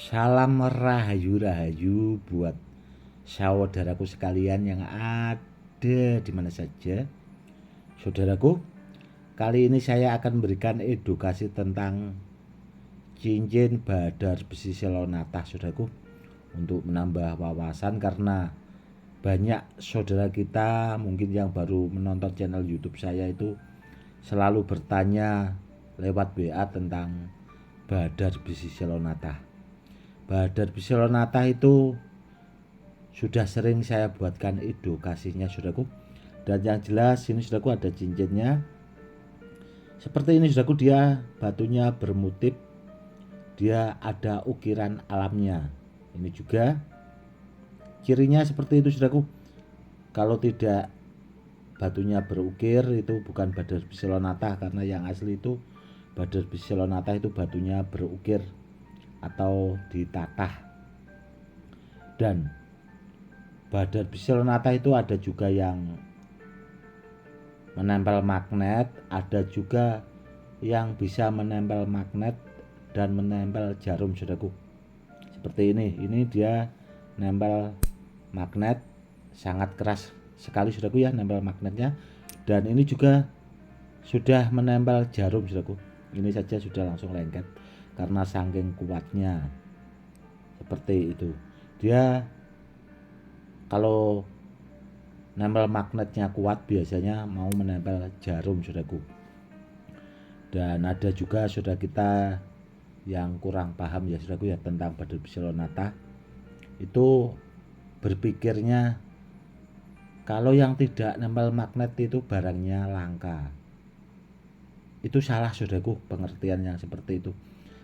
Salam rahayu-rahayu buat saudaraku sekalian yang ada di mana saja. Saudaraku, kali ini saya akan memberikan edukasi tentang cincin badar besi selonata, saudaraku, untuk menambah wawasan karena banyak saudara kita mungkin yang baru menonton channel YouTube saya itu selalu bertanya lewat WA tentang badar besi selonata. Badar besi selonata itu sudah sering saya buatkan edukasinya, saudaraku. Dan yang jelas ini, saudaraku, ada cincinnya seperti ini, saudaraku. Dia batunya bermotif, dia ada ukiran alamnya. Ini juga cirinya seperti itu, saudaraku. Kalau tidak batunya berukir itu bukan badar besi selonata, karena yang asli itu badar besi selonata itu batunya berukir atau ditatah. Dan badar besi selonata itu ada juga yang menempel magnet, ada juga yang bisa menempel magnet dan menempel jarum, saudaraku. Seperti ini dia nempel magnet, sangat keras sekali, saudaraku, ya, nempel magnetnya. Dan ini juga sudah menempel jarum, saudaraku. Ini saja sudah langsung lengket karena saking kuatnya. Seperti itu. Dia kalau nempel magnetnya kuat biasanya mau menempel jarum, saudaraku. Dan ada juga saudara kita yang kurang paham, ya, saudaraku, ya, tentang badar besi selonata. Itu berpikirnya kalau yang tidak nempel magnet itu barangnya langka. Itu salah, saudaraku, pengertian yang seperti itu.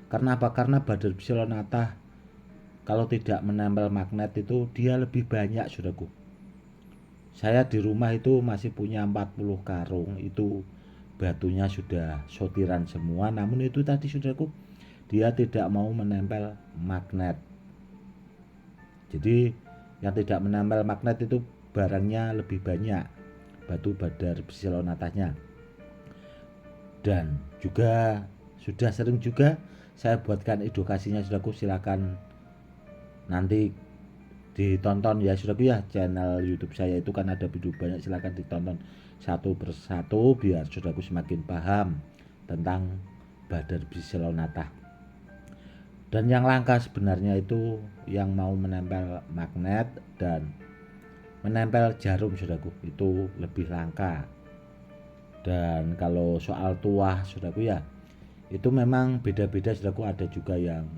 Karena apa? Karena badar besi selonata kalau tidak menempel magnet itu dia lebih banyak, saudaraku. Saya di rumah itu masih punya 40 karung, itu batunya sudah sortiran semua, namun itu tadi, saudaraku, dia tidak mau menempel magnet. Jadi yang tidak menempel magnet itu barangnya lebih banyak, batu badar besi selonatanya. Dan juga sudah sering juga saya buatkan edukasinya, saudaraku. Silakan nanti ditonton, ya, saudaraku, ya, channel YouTube saya itu kan ada video banyak, silakan ditonton satu persatu biar saudaraku semakin paham tentang badar besi selonata. Dan yang langka sebenarnya itu yang mau menempel magnet dan menempel jarum, saudaraku, itu lebih langka. Dan kalau soal tuah, saudaraku, ya, itu memang beda-beda, saudaraku. Ada juga yang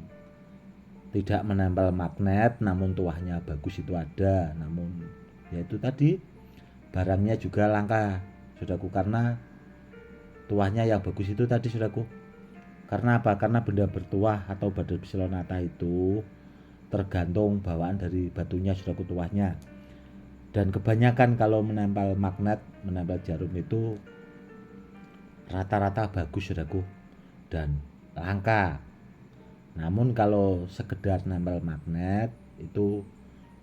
tidak menempel magnet namun tuahnya bagus, itu ada. Namun ya itu tadi barangnya juga langka, saudaraku, karena tuahnya yang bagus itu tadi, saudaraku. Karena apa? Karena benda bertuah atau badar besi selonata itu tergantung bawaan dari batunya, saudaraku, tuahnya. Dan kebanyakan kalau menempel magnet, menempel jarum itu rata-rata bagus, saudaraku, dan langka. Namun kalau sekedar nempel magnet itu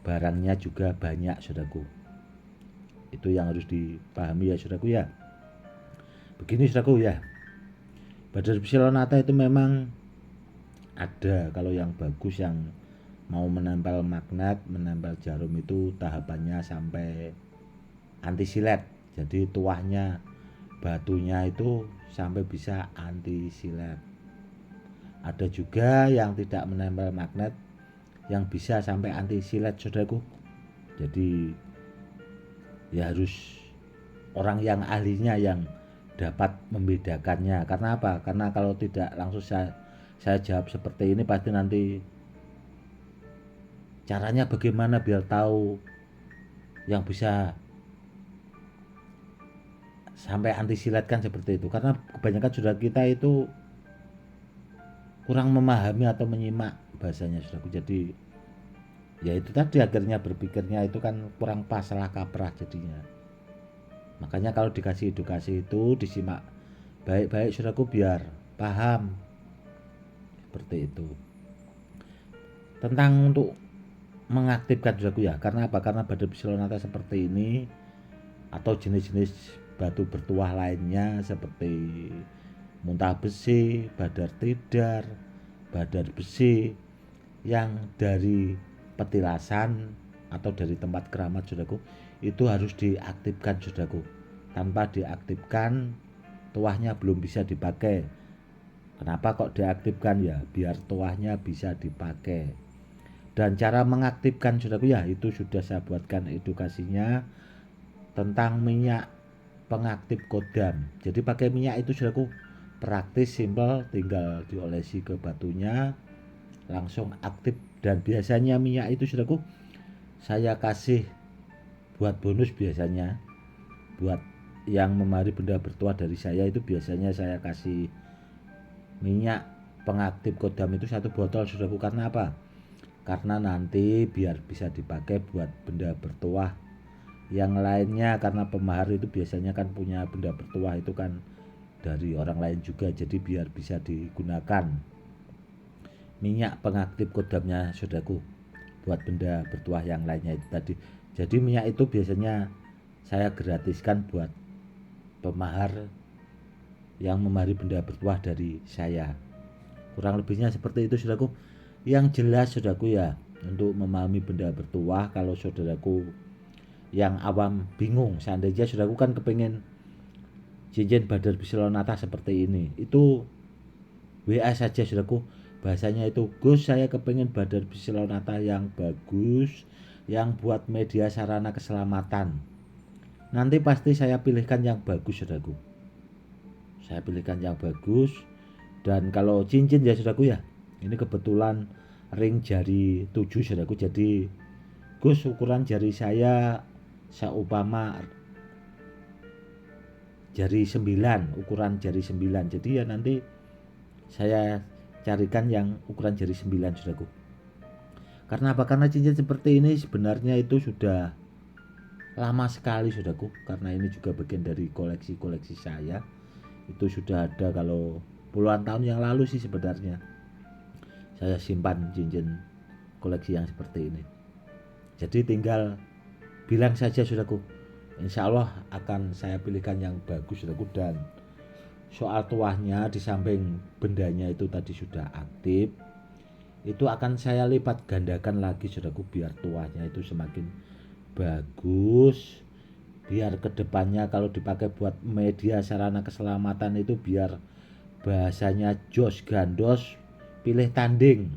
barangnya juga banyak, saudaraku. Itu yang harus dipahami, ya, saudaraku, ya. Begini, saudaraku, ya, badar besi selonata itu memang ada kalau yang bagus, yang mau menempel magnet, menempel jarum itu tahapannya sampai anti silet. Jadi tuahnya batunya itu sampai bisa anti silet. Ada juga yang tidak menempel magnet yang bisa sampai anti silet, saudaraku. Jadi ya harus orang yang ahlinya yang dapat membedakannya. Karena apa? Karena kalau tidak langsung saya jawab seperti ini, pasti nanti caranya bagaimana biar tahu yang bisa sampai anti silet, kan seperti itu. Karena kebanyakan saudara kita itu kurang memahami atau menyimak bahasanya, saudaraku. Jadi ya itu tadi, akhirnya berpikirnya itu kan kurang pas, salah kaprah jadinya. Makanya kalau dikasih edukasi itu disimak baik-baik, saudaraku, biar paham. Seperti itu. Tentang untuk mengaktifkan, saudaraku, ya, karena apa? Karena badar besi selonata seperti ini atau jenis-jenis batu bertuah lainnya seperti muntah besi, badar tidar, badar besi, yang dari petilasan atau dari tempat keramat saudaraku itu harus diaktifkan saudaraku. Tanpa diaktifkan tuahnya belum bisa dipakai. Kenapa kok diaktifkan? Ya biar tuahnya bisa dipakai. Dan cara mengaktifkan saudaraku ya itu sudah saya buatkan edukasinya tentang minyak pengaktif kodam. Jadi pakai minyak itu saudaraku praktis, simpel, tinggal diolesi ke batunya langsung aktif. Dan biasanya minyak itu saudaraku saya kasih buat bonus, biasanya buat yang memari benda bertuah dari saya itu biasanya saya kasih minyak pengaktif kodam itu 1 botol saudaraku. Karena apa? Karena nanti biar bisa dipakai buat benda bertuah yang lainnya, karena pemahar itu biasanya kan punya benda bertuah itu kan dari orang lain juga, jadi biar bisa digunakan minyak pengaktif kodamnya saudaraku buat benda bertuah yang lainnya itu tadi. Jadi minyak itu biasanya saya gratiskan buat pemahar yang memahari benda bertuah dari saya. Kurang lebihnya seperti itu saudaraku. Yang jelas saudaraku ya, untuk memahami benda bertuah, kalau saudaraku yang awam bingung, seandainya saudaraku kan kepengen cincin Badar Biselonata seperti ini, itu WA saja saudaraku. Bahasanya itu, Gus saya kepengen Badar Biselonata yang bagus, yang buat media sarana keselamatan. Nanti pasti saya pilihkan yang bagus saudaraku. Saya pilihkan yang bagus. Dan kalau cincin ya saudaraku ya, ini kebetulan ring jari 7 saudaraku. Jadi Gus ukuran jari saya seumpama jari 9, ukuran jari 9. Jadi ya nanti saya carikan yang ukuran jari 9 saudaraku. Karena apa? Karena cincin seperti ini sebenarnya itu sudah lama sekali saudaraku. Karena ini juga bagian dari koleksi-koleksi saya. Itu sudah ada kalau puluhan tahun yang lalu sih sebenarnya. Saya simpan cincin koleksi yang seperti ini. Jadi tinggal bilang saja saudaraku, insya Allah akan saya pilihkan yang bagus saudaraku. Dan soal tuahnya, di samping bendanya itu tadi sudah aktif, itu akan saya lipat gandakan lagi saudaraku, biar tuahnya itu semakin bagus, biar kedepannya kalau dipakai buat media sarana keselamatan itu biar bahasanya jos gandos pilih tanding,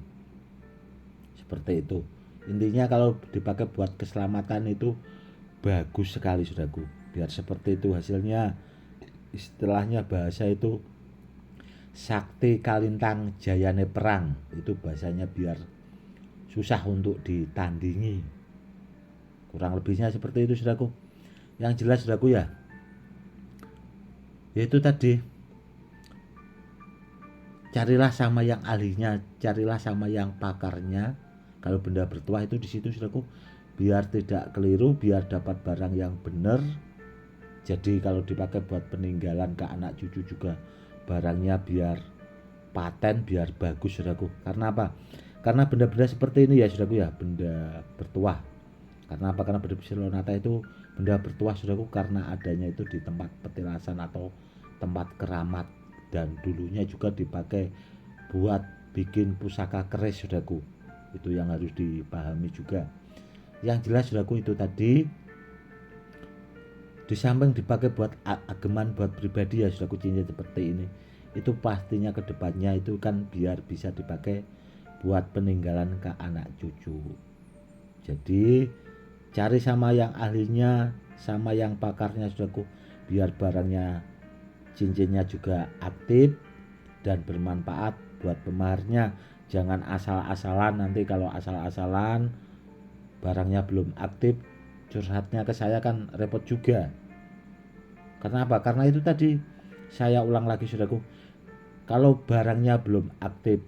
seperti itu. Intinya kalau dipakai buat keselamatan itu bagus sekali saudaraku, biar seperti itu hasilnya. Istilahnya bahasa itu sakti kalintang jayane perang, itu bahasanya biar susah untuk ditandingi. Kurang lebihnya seperti itu saudaraku. Yang jelas saudaraku ya, yaitu tadi, carilah sama yang ahlinya, carilah sama yang pakarnya. Kalau benda bertuah itu di situ saudaraku, biar tidak keliru, biar dapat barang yang benar. Jadi kalau dipakai buat peninggalan ke anak cucu juga barangnya biar paten, biar bagus saudaraku. Karena apa? Karena benda-benda seperti ini ya saudaraku ya, benda bertuah. Karena apa? Karena benda Biselonata itu benda bertuah saudaraku, karena adanya itu di tempat petilasan atau tempat keramat. Dan dulunya juga dipakai buat bikin pusaka keris saudaraku. Itu yang harus dipahami juga. Yang jelas saudaraku itu tadi, di samping dipakai buat ageman, buat pribadi ya saudaraku, cincin seperti ini itu pastinya kedepannya itu kan biar bisa dipakai buat peninggalan ke anak cucu. Jadi cari sama yang ahlinya, sama yang pakarnya saudaraku, biar barangnya, cincinnya juga aktif dan bermanfaat buat pemaharnya. Jangan asal-asalan, nanti kalau asal-asalan barangnya belum aktif, curhatnya ke saya kan repot juga. Karena apa? Karena itu tadi, saya ulang lagi saudaraku, kalau barangnya belum aktif,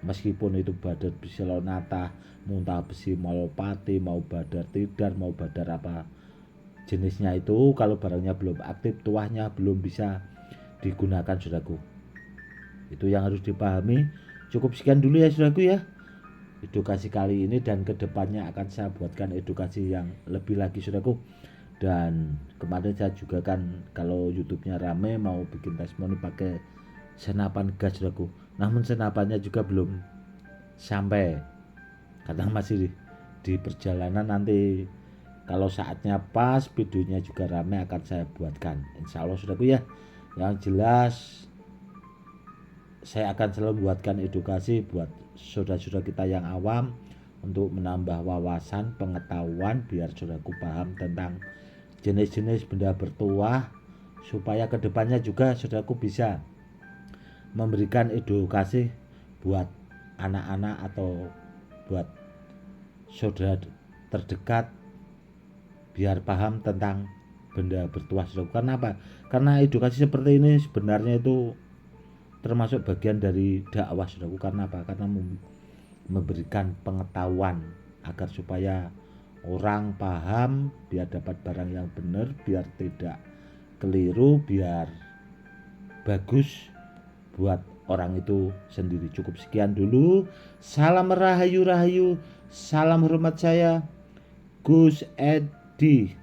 meskipun itu Badar Biselonata, Muntah Besi Malopati, mau Badar Tidar, mau Badar apa jenisnya itu, kalau barangnya belum aktif, tuahnya belum bisa digunakan saudaraku. Itu yang harus dipahami. Cukup sekian dulu ya saudaraku ya, edukasi kali ini, dan kedepannya akan saya buatkan edukasi yang lebih lagi saudaraku. Dan kemarin saya juga kan kalau YouTube-nya rame mau bikin testimoni pakai senapan gas saudaraku. Namun senapannya juga belum sampai. karena masih di perjalanan. Nanti kalau saatnya pas, videonya juga ramai, akan saya buatkan, insya Allah saudaraku ya. Yang jelas saya akan selalu buatkan edukasi buat saudara-saudara kita yang awam, untuk menambah wawasan pengetahuan biar saudaraku paham tentang jenis-jenis benda bertuah, supaya kedepannya juga saudaraku bisa memberikan edukasi buat anak-anak atau buat saudara terdekat biar paham tentang benda bertuah saudaraku. Karena apa? Karena edukasi seperti ini sebenarnya itu termasuk bagian dari dakwah saudaraku. Karena apa? Karena memberikan pengetahuan agar supaya orang paham, biar dapat barang yang benar, biar tidak keliru, biar bagus buat orang itu sendiri. Cukup sekian dulu. Salam rahayu rahayu. Salam hormat saya Gus Edi.